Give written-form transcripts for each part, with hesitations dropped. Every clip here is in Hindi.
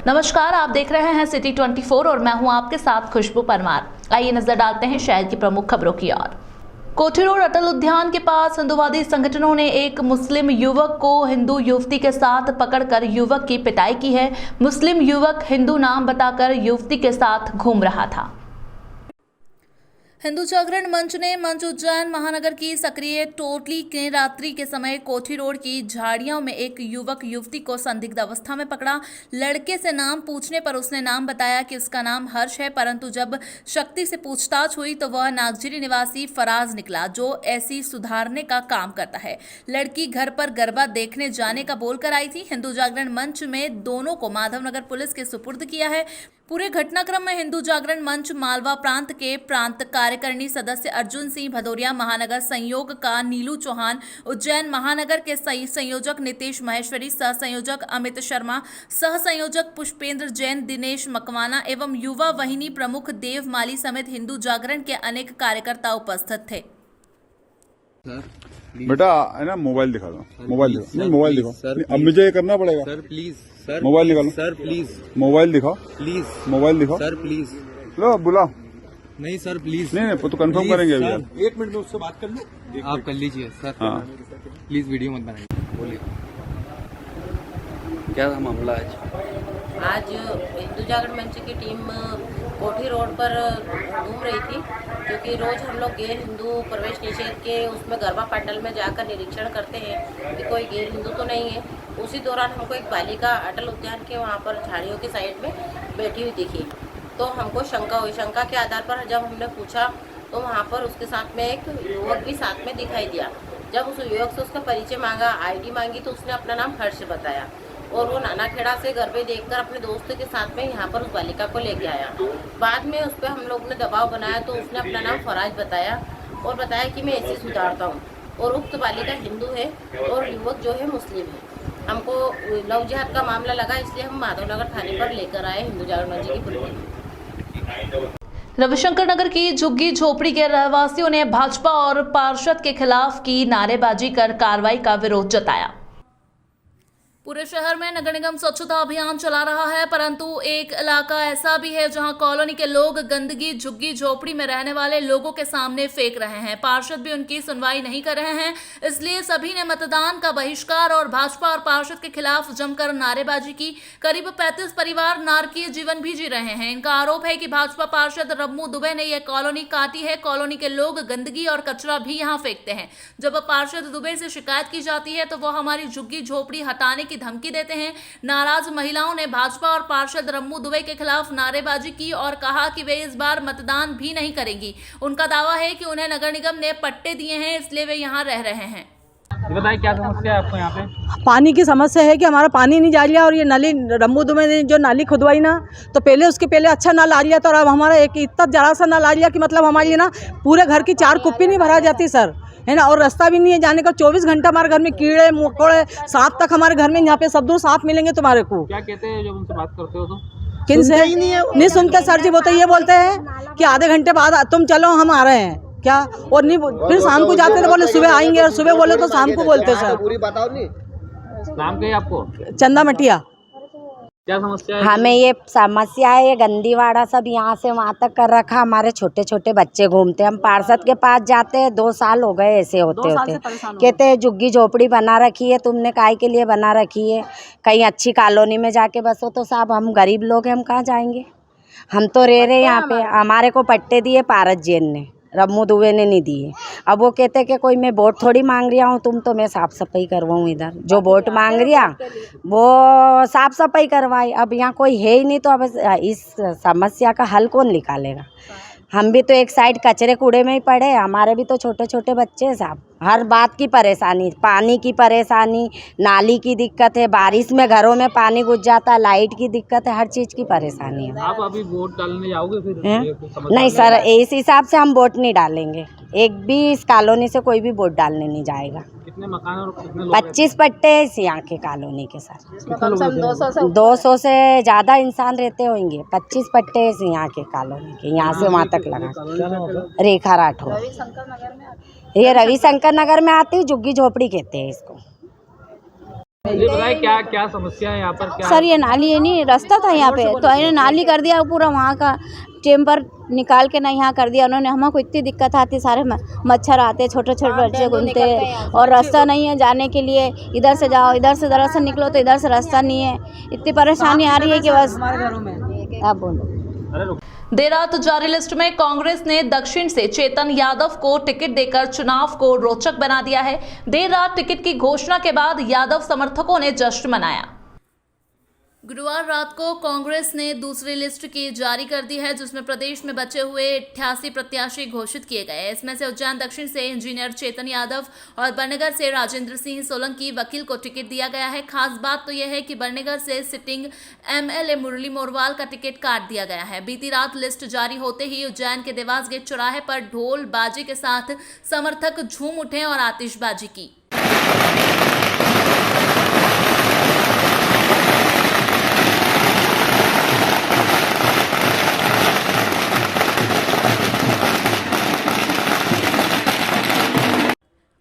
नमस्कार, आप देख रहे हैं सिटी 24 और मैं हूं आपके साथ खुशबू परमार। आइए नजर डालते हैं शहर की प्रमुख खबरों की ओर। कोठी रोड अटल उद्यान के पास हिंदूवादी संगठनों ने एक मुस्लिम युवक को हिंदू युवती के साथ पकड़कर युवक की पिटाई की है। मुस्लिम युवक हिंदू नाम बताकर युवती के साथ घूम रहा था। हिंदू जागरण मंच ने मंच उज्जैन महानगर की सक्रिय टोटली के रात्रि के समय कोठी रोड की झाड़ियों में एक युवक युवती को संदिग्ध अवस्था में पकड़ा। लड़के से नाम पूछने पर उसने नाम बताया कि उसका नाम हर्ष है, परंतु जब शक्ति से पूछताछ हुई तो वह नागजिरी निवासी फराज निकला, जो ऐसी सुधारने का काम करता है। लड़की घर पर गरबा देखने जाने का बोलकर आई थी। हिंदू जागरण मंच में दोनों को माधवनगर पुलिस के सुपुर्द किया है। पूरे घटनाक्रम में हिंदू जागरण मंच मालवा प्रांत के प्रांत कार्यकारिणी सदस्य अर्जुन सिंह भदौरिया, महानगर संयोग का नीलू चौहान, उज्जैन महानगर के संयोजक नीतीश महेश्वरी, सह संयोजक अमित शर्मा, सह संयोजक पुष्पेंद्र जैन, दिनेश मकवाना एवं युवा वाहिनी प्रमुख देव माली समेत हिंदू जागरण के अनेक कार्यकर्ता उपस्थित थे। बेटा है ना, मोबाइल दिखा दो। मोबाइल दिखाओ। नहीं, मोबाइल दिखाओ। अब मुझे ये करना पड़ेगा। सर प्लीज, सर मोबाइल निकालो। सर प्लीज मोबाइल दिखाओ। प्लीज मोबाइल दिखाओ। Sir please. लो बुलाओ। नहीं सर प्लीज। नहीं तो कंफर्म करेंगे अभी। यार 1 मिनट में उससे बात कर लो। आप कर लीजिए सर। हाँ प्लीज वीडियो मत बनाइए। बोलिए क्या मामला है आज हिंदू जागरण मंच की टीम कोठी रोड पर घूम रही थी, क्योंकि रोज हम लोग गैर हिंदू प्रवेश निषेध के उसमें गरबा पंडल में जाकर निरीक्षण करते हैं कि कोई गैर हिंदू तो नहीं है। उसी दौरान हमको एक बालिका अटल उद्यान के वहाँ पर झाड़ियों की साइड में बैठी हुई दिखी, तो हमको शंका हुई। शंका के आधार पर जब हमने पूछा तो वहाँ पर उसके साथ में एक युवक भी साथ में दिखाई दिया। जब उस युवक से उसका परिचय मांगा, आईडी मांगी, तो उसने अपना नाम हर्ष बताया और वो नानाखेड़ा से गरबे देखकर अपने दोस्त के साथ में यहाँ पर उस बालिका को लेके आया। बाद में उस पर हम लोग ने दबाव बनाया तो उसने अपना नाम फराज बताया और बताया कि मैं ऐसे सुधारता हूँ, और उक्त बालिका हिंदू है और युवक जो है मुस्लिम है। हमको लव जिहाद का मामला लगा, इसलिए हम माधवनगर थाने पर लेकर आए हिंदू जागरण मंच की पुलिस। रविशंकर नगर की झुग्गी झोपड़ी के रहवासियों ने भाजपा और पार्षद के खिलाफ की नारेबाजी कर कार्रवाई का विरोध जताया। पूरे शहर में नगर निगम स्वच्छता अभियान चला रहा है, परंतु एक इलाका ऐसा भी है जहां कॉलोनी के लोग गंदगी झुग्गी झोपड़ी में रहने वाले लोगों के सामने फेंक रहे हैं। पार्षद भी उनकी सुनवाई नहीं कर रहे हैं, इसलिए सभी ने मतदान का बहिष्कार और भाजपा और पार्षद के खिलाफ जमकर नारेबाजी की। करीब 35 परिवार नारकीय जीवन भी जी रहे हैं। इनका आरोप है कि भाजपा पार्षद रम्मू दुबे ने यह कॉलोनी काटी है। कॉलोनी के लोग गंदगी और कचरा भी यहाँ फेंकते हैं। जब पार्षद दुबे से शिकायत की जाती है तो वह हमारी झुग्गी झोपड़ी हटाने की धमकी देते हैं। नाराज महिलाओं ने भाजपा और पार्षद रम्मू दुबे के खिलाफ नारेबाजी की और कहा कि वे इस बार मतदान भी नहीं करेंगी। उनका दावा है कि उन्हें नगर निगम ने पट्टे दिए हैं, इसलिए वे यहाँ रह रहे हैं। बताइए क्या समस्या है आपको यहाँ पे? पानी की समस्या है कि हमारा पानी नहीं जा रहा, और ये नाली रम्मू दुबे ने जो नाली खुदवाई ना, तो पहले उसके पहले अच्छा नल आ रहा था, और अब हमारा एक इतना जरा सा नल आ रहा कि मतलब हमारी ना पूरे घर की 4 कुप्पी नहीं भरा जाती सर, है ना। और रास्ता भी नहीं है जाने का। 24 घंटा हमारे घर में कीड़े मकोड़े सांप तक हमारे घर में, यहाँ पे सब दूर सांप मिलेंगे तुम्हारे को। क्या कहते हैं जब उनसे बात करते हो तो? किन से नहीं सुनते सर जी। वो तो ये बोलते हैं कि आधे घंटे बाद तुम चलो, हम आ रहे हैं क्या, और नहीं फिर शाम को जाते तो बोले सुबह आएंगे, और सुबह बोले तो शाम को बोलते सर। पूरी बताओ। नहीं नाम क्या है आपको? चंदा मटिया। क्या समस्या है? हमें ये समस्या है, ये गंदीवाड़ा सब यहाँ से वहाँ तक कर रखा। हमारे छोटे छोटे बच्चे घूमते, हम पार्षद के पास जाते हैं, 2 साल हो गए ऐसे होते होते। कहते हैं झुग्गी झोपड़ी बना रखी है, तुमने काहे के लिए बना रखी है, कहीं अच्छी कॉलोनी में जाके बसो। तो साहब हम गरीब लोग हैं, हम कहाँ जाएंगे, हम तो रह रहे यहाँ पे। हमारे को पट्टे दिए पारस जैन ने, रम्मू दुबे ने नहीं दिए। अब वो कहते कि कोई मैं वोट थोड़ी मांग रहा हूँ तुम, तो मैं साफ़ सफाई करवाऊँ इधर। जो वोट मांग रिया वो साफ़ सफाई करवाई। अब यहाँ कोई है ही नहीं, तो अब इस समस्या का हल कौन निकालेगा? हम भी तो एक साइड कचरे कूड़े में ही पड़े, हमारे भी तो छोटे छोटे बच्चे हैं साहब। हर बात की परेशानी, पानी की परेशानी, नाली की दिक्कत है, बारिश में घरों में पानी घुस जाता है, लाइट की दिक्कत है, हर चीज़ की परेशानी है। आप अभी वोट डालने जाओगे फिर? नहीं सर, इस हिसाब से हम वोट नहीं डालेंगे। एक भी इस कॉलोनी से कोई भी वोट डालने नहीं जाएगा। कितने मकान और कितने लोग? 25 पट्टे इस यहाँ के कॉलोनी के सर। 200 से ज़्यादा इंसान रहते होंगे। 25 पट्टे इस यहाँ के कॉलोनी के, यहाँ से वहाँ तक लगा। रेखा राठौर, ये रविशंकर नगर में आती, झुग्गी झोपड़ी कहते हैं इसको। ये बताइए क्या क्या समस्या है यहाँ पर क्या सर ये नाली है नहीं, रास्ता था यहाँ पे तो इन्होंने नाली कर दिया पूरा, वहाँ का चेम्बर निकाल के ना यहाँ कर दिया उन्होंने। हमको इतनी दिक्कत आती, सारे मच्छर आते, छोटे छोटे बच्चे घूमते और रास्ता नहीं है जाने के लिए, इधर से जाओ इधर से दरअसल निकलो तो इधर से रास्ता नहीं है, इतनी परेशानी आ रही है कि बस आप बोलो। देर रात जारी लिस्ट में कांग्रेस ने दक्षिण से चेतन यादव को टिकट देकर चुनाव को रोचक बना दिया है। देर रात टिकट की घोषणा के बाद यादव समर्थकों ने जश्न मनाया। गुरुवार रात को कांग्रेस ने दूसरी लिस्ट की जारी कर दी है, जिसमें प्रदेश में बचे हुए 88 प्रत्याशी घोषित किए गए। इसमें से उज्जैन दक्षिण से इंजीनियर चेतन यादव और बरनगर से राजेंद्र सिंह सोलंकी वकील को टिकट दिया गया है। खास बात तो यह है कि बरनगर से सिटिंग एमएलए मुरली मोरवाल का टिकट काट दिया गया है। बीती रात लिस्ट जारी होते ही उज्जैन के देवास गेट चौराहे पर ढोल बाजे के साथ समर्थक झूम उठे और आतिशबाजी की।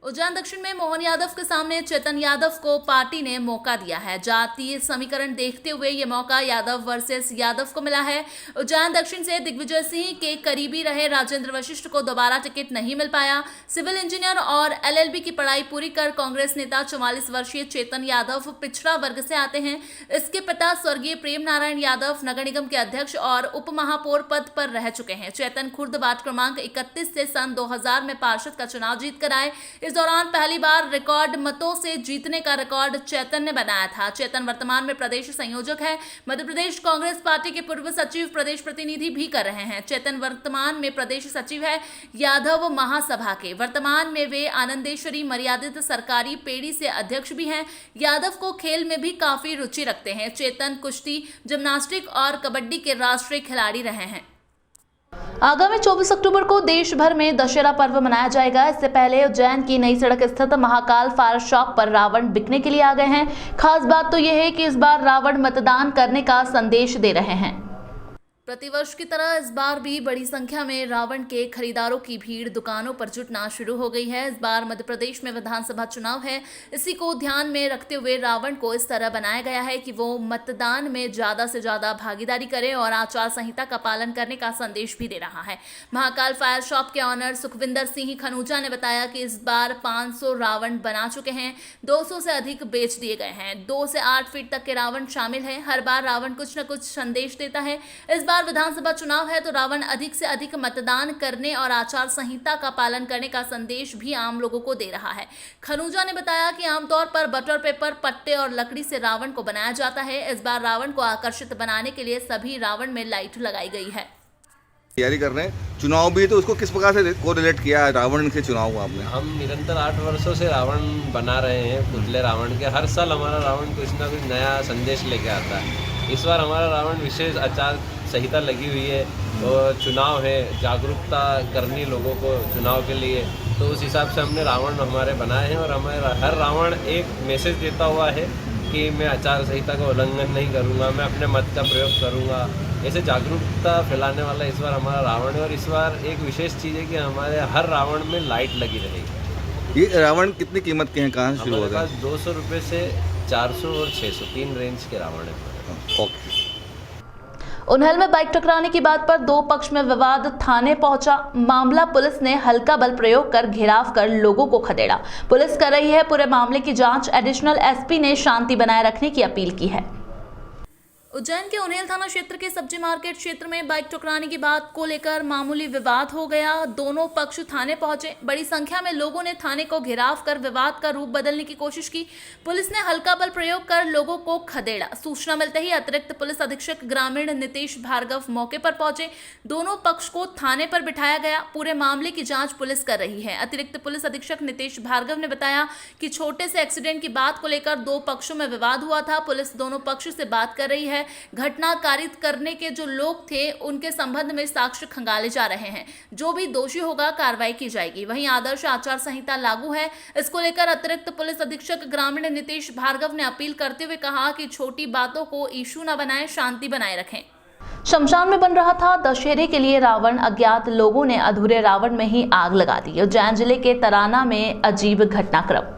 उज्जैन दक्षिण में मोहन यादव के सामने चेतन यादव को पार्टी ने मौका दिया है। जातीय समीकरण देखते हुए ये मौका यादव वर्सेस यादव को मिला है। उज्जैन दक्षिण से दिग्विजय सिंह के करीबी रहे राजेंद्र वशिष्ठ को दोबारा टिकट नहीं मिल पाया। सिविल इंजीनियर और एलएलबी की पढ़ाई पूरी कर कांग्रेस नेता 44 वर्षीय चेतन यादव पिछड़ा वर्ग से आते हैं। इसके पिता स्वर्गीय प्रेम नारायण यादव नगर निगम के अध्यक्ष और उप महापौर पद पर रह चुके हैं। चेतन खुर्द वार्ड क्रमांक 31 से सन 2000 में पार्षद का चुनाव जीत कर आए। इस दौरान पहली बार रिकॉर्ड मतों से जीतने का रिकॉर्ड चेतन ने बनाया था। चेतन वर्तमान में प्रदेश संयोजक है। मध्य प्रदेश कांग्रेस पार्टी के पूर्व सचिव प्रदेश प्रतिनिधि भी कर रहे हैं। चेतन वर्तमान में प्रदेश सचिव है यादव महासभा के। वर्तमान में वे आनंदेश्वरी मर्यादित सरकारी पेड़ी से अध्यक्ष भी हैं। यादव को खेल में भी काफी रुचि रखते हैं। चेतन कुश्ती, जिम्नास्टिक और कबड्डी के राष्ट्रीय खिलाड़ी रहे हैं। आगामी 24 अक्टूबर को देश भर में दशहरा पर्व मनाया जाएगा। इससे पहले उज्जैन की नई सड़क स्थित महाकाल फायर शॉप पर रावण बिकने के लिए आ गए हैं। खास बात तो यह है कि इस बार रावण मतदान करने का संदेश दे रहे हैं। प्रतिवर्ष की तरह इस बार भी बड़ी संख्या में रावण के खरीदारों की भीड़ दुकानों पर जुटना शुरू हो गई है। इस बार मध्य प्रदेश में विधानसभा चुनाव है। इसी को ध्यान में रखते हुए रावण को इस तरह बनाया गया है कि वो मतदान में ज्यादा से ज्यादा भागीदारी करे और आचार संहिता का पालन करने का संदेश भी दे रहा है। महाकाल फायर शॉप के ऑनर सुखविंदर सिंह खनूजा ने बताया कि इस बार 500 रावण बना चुके हैं। 200 से अधिक बेच दिए गए हैं। 2 से 8 फीट तक के रावण शामिल है। हर बार रावण कुछ न कुछ संदेश देता है। इस बार विधानसभा चुनाव है तो रावण अधिक से अधिक मतदान करने और आचार संहिता का पालन करने का संदेश भी आम लोगों को दे रहा है। खनूजा ने बताया कि आमतौर पर बटर पेपर, पट्टे और लकड़ी से रावण को बनाया जाता है। इस बार रावण को आकर्षित बनाने के लिए सभी रावण में लाइट लगाई गई है। तैयारी कर रहे हैं, चुनाव भी तो उसको किस प्रकार से को रिलेट किया है रावण के चुनाव को आपने? हम निरंतर 8 वर्षों से रावण बना रहे हैं, पुतले रावण के। हर साल हमारा रावण कुछ ना कुछ नया संदेश लेके आता है। इस बार हमारा रावण विशेष आचार संहिता लगी हुई है और चुनाव है, जागरूकता करनी लोगों को चुनाव के लिए, तो उस हिसाब से हमने रावण हमारे बनाए हैं। और हमारा हर रावण एक मैसेज देता हुआ है कि मैं आचार संहिता का उल्लंघन नहीं करूँगा, मैं अपने मत का प्रयोग करूँगा। ऐसे जागरूकता फैलाने वाला इस बार हमारा रावण है। और इस बार एक विशेष चीज़ है कि हमारे हर रावण में लाइट लगी रहेगी। ये रावण कितनी कीमत के हैं, कहाँ से शुरू होता है? 200 रुपये से 400 और 600 3 रेंज के रावण है। ओके। उन्हल में बाइक टकराने की बात पर दो पक्ष में विवाद थाने पहुंचा। मामला पुलिस ने हल्का बल प्रयोग कर घेराव कर लोगों को खदेड़ा। पुलिस कर रही है पूरे मामले की जांच। एडिशनल एसपी ने शांति बनाए रखने की अपील की है। उज्जैन के उन्हेल थाना क्षेत्र के सब्जी मार्केट क्षेत्र में बाइक टकराने की बात को लेकर मामूली विवाद हो गया। दोनों पक्ष थाने पहुंचे। बड़ी संख्या में लोगों ने थाने को घेराव कर विवाद का रूप बदलने की कोशिश की। पुलिस ने हल्का बल प्रयोग कर लोगों को खदेड़ा। सूचना मिलते ही अतिरिक्त पुलिस अधीक्षक ग्रामीण नितेश भार्गव मौके पर पहुंचे। दोनों पक्ष को थाने पर बिठाया गया। पूरे मामले की जांच पुलिस कर रही है। अतिरिक्त पुलिस अधीक्षक नितेश भार्गव ने बताया कि छोटे से एक्सीडेंट की बात को लेकर दो पक्षों में विवाद हुआ था। पुलिस दोनों पक्ष से बात कर रही है। घटना कारित करने के जो लोग थे उनके संबंध में साक्ष्य खंगाले जा रहे हैं। जो भी दोषी होगा कार्रवाई की जाएगी। वहीं आदर्श आचार संहिता लागू है। इसको लेकर अतिरिक्त पुलिस अधीक्षक ग्रामीण नितेश भार्गव ने अपील करते हुए कहा कि छोटी बातों को इशू न बनाएं, शांति बनाए रखें। शमशान में बन रहा था दशहरे के लिए रावण। अज्ञात लोगों ने अधूरे रावण में ही आग लगा दी। उज्जैन जिले के तराना में अजीब घटनाक्रम।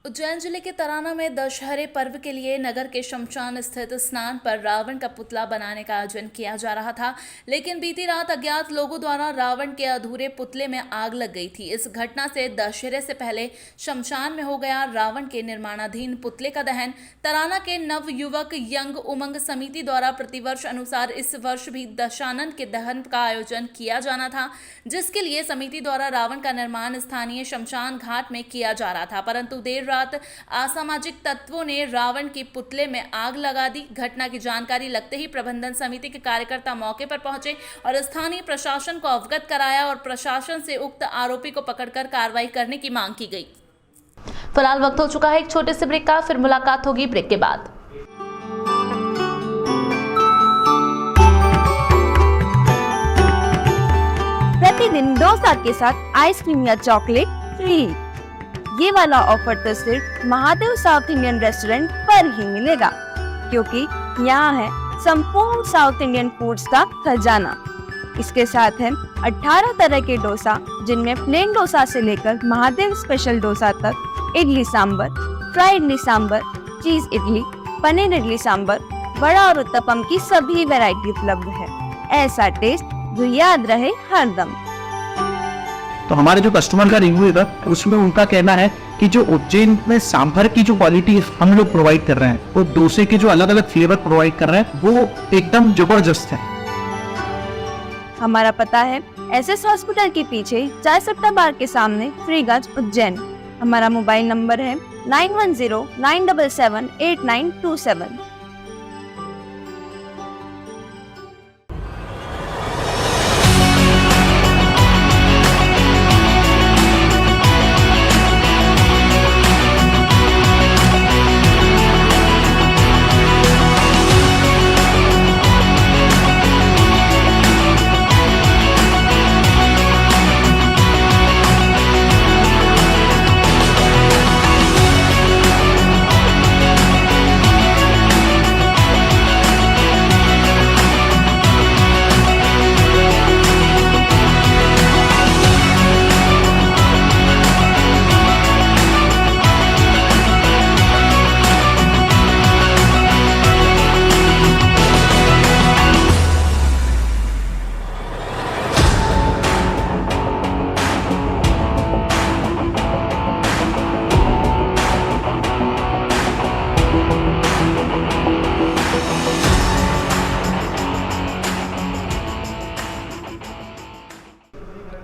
उज्जैन जिले के तराना में दशहरे पर्व के लिए नगर के शमशान स्थित स्नान पर रावण का पुतला बनाने का आयोजन किया जा रहा था, लेकिन बीती रात अज्ञात लोगों द्वारा रावण के अधूरे पुतले में आग लग गई थी। इस घटना से दशहरे से पहले शमशान में हो गया रावण के निर्माणाधीन पुतले का दहन। तराना के नव युवक यंग उमंग समिति द्वारा प्रतिवर्ष अनुसार इस वर्ष भी दशानन के दहन का आयोजन किया जाना था, जिसके लिए समिति द्वारा रावण का निर्माण स्थानीय शमशान घाट में किया जा रहा था, परंतु देर रात असामाजिक तत्वों ने रावण के पुतले में आग लगा दी। घटना की जानकारी लगते ही प्रबंधन समिति के कार्यकर्ता मौके पर पहुंचे और स्थानीय प्रशासन को अवगत कराया और प्रशासन से उक्त आरोपी को पकड़कर कार्रवाई करने की मांग की गई। फिलहाल वक्त हो चुका है एक छोटे से ब्रेक का, फिर मुलाकात होगी ब्रेक के बाद। प्रतिदिन डोसा के साथ आइसक्रीम या चॉकलेट फ्री। ये वाला ऑफर तो सिर्फ महादेव साउथ इंडियन रेस्टोरेंट पर ही मिलेगा, क्योंकि यहाँ है संपूर्ण साउथ इंडियन फूड्स का खजाना। इसके साथ है 18 तरह के डोसा, जिनमें प्लेन डोसा से लेकर महादेव स्पेशल डोसा तक, इडली सांबर, फ्राई इडली सांबर, चीज इडली, पनीर इडली सांबर, वड़ा और उत्तपम की सभी वैरायटी उपलब्ध है। ऐसा टेस्ट जो याद रहे हरदम। तो हमारे जो कस्टमर का रिव्यू था उसमें उनका कहना है कि जो उज्जैन में सांभर की जो क्वालिटी हम लोग प्रोवाइड कर रहे हैं, वो डोसे के जो अलग अलग फ्लेवर प्रोवाइड कर रहे हैं, वो एकदम जबरदस्त है। हमारा पता है एसएस हॉस्पिटल के पीछे चाय सट्टा बार के सामने, फ्रीगंज, उज्जैन। हमारा मोबाइल नंबर है 9109778927।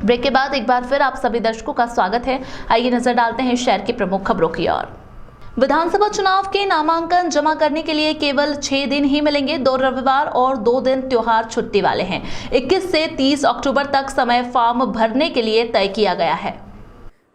ब्रेक के बाद एक बार फिर आप सभी दर्शकों का स्वागत है। आइए नजर डालते हैं शहर की प्रमुख खबरों की ओर। विधानसभा चुनाव के नामांकन जमा करने के लिए केवल 6 दिन ही मिलेंगे। 2 रविवार और 2 दिन त्योहार छुट्टी वाले हैं। 21 से 30 अक्टूबर तक समय फॉर्म भरने के लिए तय किया गया है।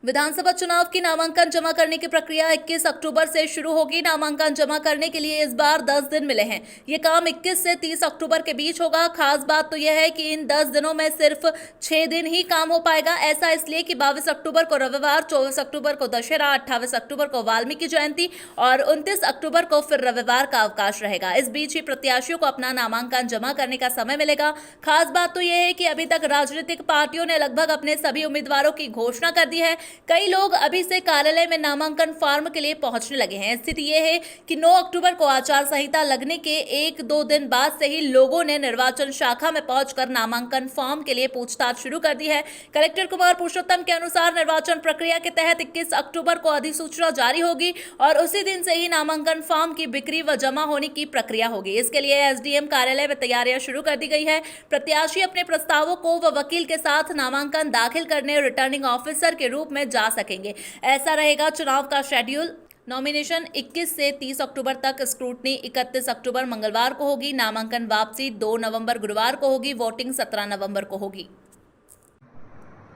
विधानसभा चुनाव की नामांकन जमा करने की प्रक्रिया 21 अक्टूबर से शुरू होगी। नामांकन जमा करने के लिए इस बार 10 दिन मिले हैं। ये काम 21 से 30 अक्टूबर के बीच होगा। खास बात तो यह है कि इन 10 दिनों में सिर्फ 6 दिन ही काम हो पाएगा। ऐसा इसलिए कि 22 अक्टूबर को रविवार, 24 अक्टूबर को दशहरा, 28 अक्टूबर को वाल्मीकि जयंती और 29 अक्टूबर को फिर रविवार का अवकाश रहेगा। इस बीच ही प्रत्याशियों को अपना नामांकन जमा करने का समय मिलेगा। खास बात तो यह है कि अभी तक राजनीतिक पार्टियों ने लगभग अपने सभी उम्मीदवारों की घोषणा कर दी है। कई लोग अभी से कार्यालय में नामांकन फॉर्म के लिए पहुंचने लगे हैं। स्थिति यह है कि 9 अक्टूबर को आचार संहिता लगने के 1-2 दिन बाद से ही लोगों ने निर्वाचन शाखा में पहुंचकर नामांकन फॉर्म के लिए पूछताछ शुरू कर दी है। कलेक्टर कुमार पुरुषोत्तम के अनुसार निर्वाचन प्रक्रिया के तहत 21 अक्टूबर को अधिसूचना जारी होगी और उसी दिन से ही नामांकन फॉर्म की बिक्री व जमा होने की प्रक्रिया होगी। इसके लिए एसडीएम कार्यालय में तैयारियां शुरू कर दी गई है। प्रत्याशी अपने प्रस्तावों को व वकील के साथ नामांकन दाखिल करने रिटर्निंग ऑफिसर के रूप में जा सकेंगे। ऐसा रहेगा चुनाव का शेड्यूल। नॉमिनेशन 21 से 30 अक्टूबर तक, स्क्रूटनी 31 अक्टूबर मंगलवार को होगी, नामांकन वापसी 2 नवंबर गुरुवार को होगी, वोटिंग 17 नवंबर को होगी।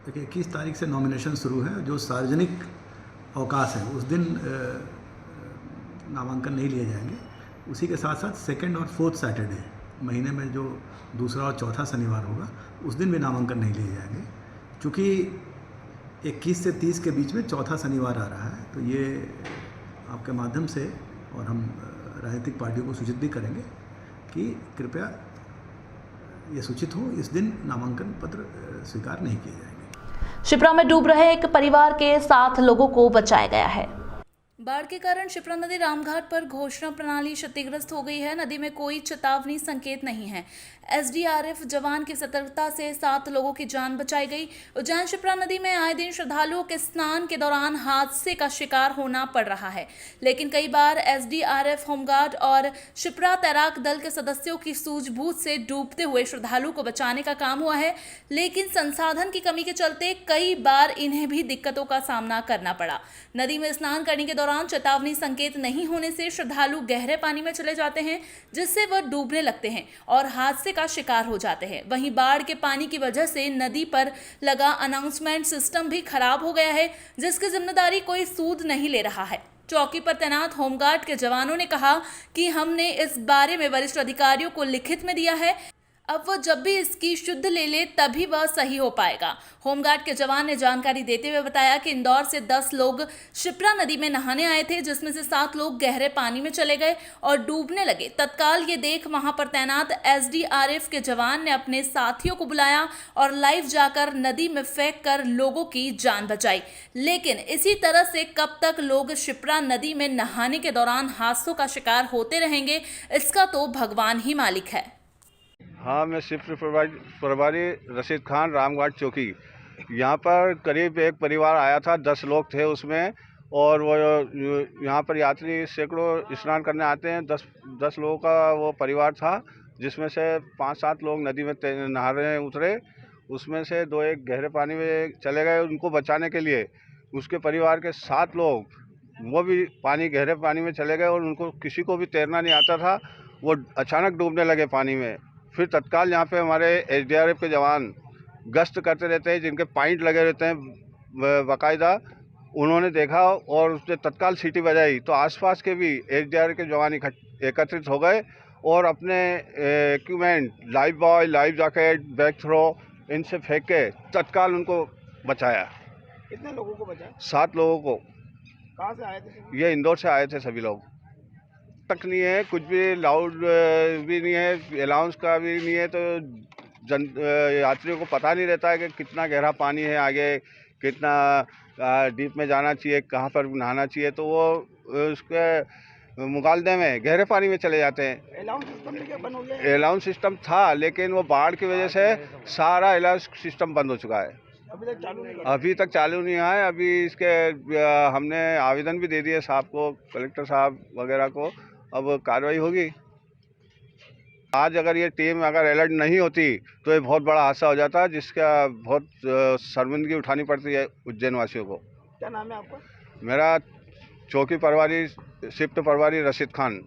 देखिए 21 तारीख से नॉमिनेशन शुरू है। जो सार्वजनिक अवकाश है उस दिन नामांकन नहीं लिए जाएंगे। उसी के साथ साथ 2nd और 4th सैटरडे महीने में जो दूसरा और चौथा शनिवार होगा उस दिन भी नामांकन नहीं लिए जाएंगे। चूँकि 21 से 30 के बीच में चौथा शनिवार आ रहा है, तो ये आपके माध्यम से और हम राजनीतिक पार्टियों को सूचित भी करेंगे कि कृपया ये सूचित हो, इस दिन नामांकन पत्र स्वीकार नहीं किए जाएंगे। शिप्रा में डूब रहे एक परिवार के 7 लोगों को बचाया गया है। बाढ़ के कारण शिप्रा नदी रामघाट पर घोषणा प्रणाली क्षतिग्रस्त हो गई है। नदी में कोई चेतावनी संकेत नहीं है। एसडीआरएफ जवान की सतर्कता से 7 लोगों की जान बचाई गई। उज्जैन शिप्रा नदी में आए दिन श्रद्धालुओं के स्नान के दौरान हादसे का शिकार होना पड़ रहा है, लेकिन कई बार एसडीआरएफ, होमगार्ड और शिप्रा तैराक दल के सदस्यों की सूझबूझ से डूबते हुए श्रद्धालुओं को बचाने का काम हुआ है, लेकिन संसाधन की कमी के चलते कई बार इन्हें भी दिक्कतों का सामना करना पड़ा। नदी में स्नान करने के दौरान चेतावनी संकेत नहीं होने से श्रद्धालु गहरे पानी में चले जाते हैं, जिससे वह डूबने लगते हैं और हादसे का शिकार हो जाते हैं। वहीं बाढ़ के पानी की वजह से नदी पर लगा अनाउंसमेंट सिस्टम भी खराब हो गया है, जिसकी जिम्मेदारी कोई सूद नहीं ले रहा है। चौकी पर तैनात होमगार्ड के जवानों ने कहा कि हमने इस बारे में वरिष्ठ अधिकारियों को लिखित में दिया है, अब वो जब भी इसकी शुद्ध ले तभी वह सही हो पाएगा। होमगार्ड के जवान ने जानकारी देते हुए बताया कि इंदौर से 10 लोग शिप्रा नदी में नहाने आए थे, जिसमें से 7 लोग गहरे पानी में चले गए और डूबने लगे। तत्काल ये देख वहां पर तैनात एसडीआरएफ के जवान ने अपने साथियों को बुलाया और लाइव जाकर नदी में फेंक कर लोगों की जान बचाई। लेकिन इसी तरह से कब तक लोग शिप्रा नदी में नहाने के दौरान हादसों का शिकार होते रहेंगे, इसका तो भगवान ही मालिक है। हाँ, मैं शिफ्ट प्रभारी रशीद खान, रामघाट चौकी। यहाँ पर करीब एक परिवार आया था, 10 लोग थे उसमें, और वो यहाँ पर यात्री सैकड़ों स्नान करने आते हैं। 10 लोगों का वो परिवार था, जिसमें से 5-7 लोग नदी में नहा रहे उतरे। उसमें से 2-1 गहरे पानी में चले गए उनको बचाने के लिए। उसके परिवार के 7 लोग वो भी गहरे पानी में चले गए और उनको किसी को भी तैरना नहीं आता था। वो अचानक डूबने लगे पानी में। फिर तत्काल यहाँ पे हमारे एसडीआरएफ के जवान गश्त करते रहते हैं, जिनके पॉइंट लगे रहते हैं बाकायदा। उन्होंने देखा और उसने तत्काल सीटी बजाई, तो आसपास के भी एसडीआरएफ के जवान एकत्रित हो गए और अपने equipment, lifebuoy, life jacket, back throw, इनसे फेंक के तत्काल उनको बचाया। कितने लोगों को बचाया? 7 लोगों को। कहाँ से आए थे? ये इंदौर से आए थे सभी लोग। तक नहीं है, कुछ भी लाउड भी नहीं है, अलाउंस का भी नहीं है, तो यात्रियों को पता नहीं रहता है कि कितना गहरा पानी है, आगे कितना डीप में जाना चाहिए, कहाँ पर नहाना चाहिए। तो वो उसके मुकालदे में गहरे पानी में चले जाते हैं। अलाउंस सिस्टम क्या बंद हो गया? अलाउंस सिस्टम था, लेकिन वो बाढ़ की वजह से सारा अलाउंस सिस्टम बंद हो चुका है। अभी तक चालू नहीं है। अभी इसके हमने आवेदन भी दे दिए साहब को, कलेक्टर साहब वगैरह को। अब कार्रवाई होगी। आज अगर ये टीम अलर्ट नहीं होती तो ये बहुत बड़ा हादसा हो जाता, जिसका बहुत शर्मिंदगी उठानी पड़ती है उज्जैन वासियों को। क्या नाम है आपका? मेरा चौकी प्रभारी, शिफ्ट प्रभारी रशीद खान।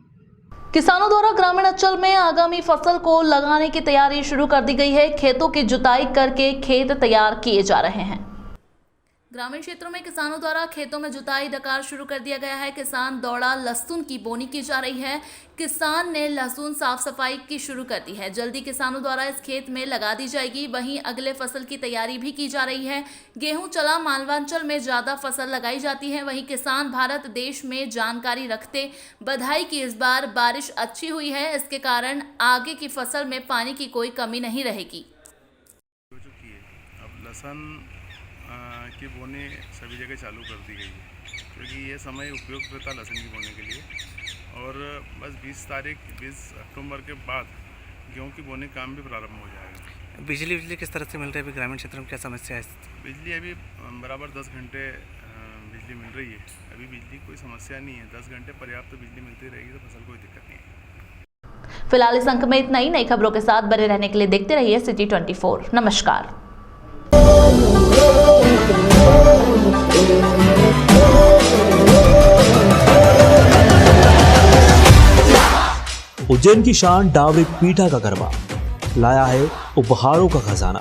किसानों द्वारा ग्रामीण अंचल में आगामी फसल को लगाने की तैयारी शुरू कर दी गई है। खेतों की जुताई करके खेत तैयार किए जा रहे हैं। ग्रामीण क्षेत्रों में किसानों द्वारा खेतों में जुताई का कार्य शुरू कर दिया गया है। किसान दौड़ा लहसुन की बोनी की जा रही है। किसान ने लहसुन साफ सफाई की शुरू कर दी है। जल्दी किसानों द्वारा इस खेत में लगा दी जाएगी। वहीं अगले फसल की तैयारी भी की जा रही है। गेहूं चला मालवांचल में ज्यादा फसल लगाई जाती है। वहीं किसान भारत देश में जानकारी रखते बधाई की इस बार बारिश अच्छी हुई है, इसके कारण आगे की फसल में पानी की कोई कमी नहीं रहेगी। अब लहसुन की बोनी सभी जगह चालू कर दी गई है, क्योंकि ये समय उपयुक्त रहता लहसुन की बोने के लिए। और बस 20 अक्टूबर के बाद गेहूं की बोने काम भी प्रारंभ हो जाएगा। बिजली किस तरह से मिल रही है? अभी ग्रामीण क्षेत्र में क्या समस्या है? बिजली अभी बराबर 10 घंटे बिजली मिल रही है। अभी बिजली कोई समस्या नहीं है। 10 घंटे पर्याप्त बिजली मिलती रहेगी तो फसल कोई दिक्कत नहीं है। फिलहाल इस अंक में इतना ही। नई खबरों के साथ बने रहने के लिए देखते रहिए सिटी 24। नमस्कार। उज्जैन की शान डावरिक पीठा का गरबा लाया है उपहारों का खजाना।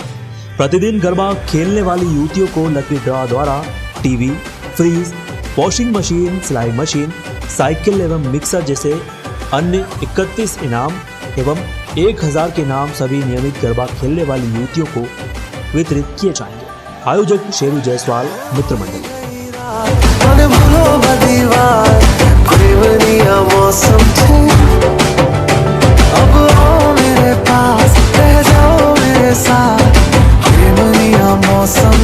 प्रतिदिन गरबा खेलने वाली युवतियों को लकी ड्रॉ द्वारा टीवी, फ्रीज, वॉशिंग मशीन, सिलाई मशीन, साइकिल एवं मिक्सर जैसे अन्य 31 इनाम एवं 1000 के इनाम सभी नियमित गरबा खेलने वाली युवतियों को वितरित किए जाएंगे। आयोजक शेरू जायसवाल मित्र मंडल। अब आओ मेरे पास, रह जाओ मेरे साथ, ये मौसम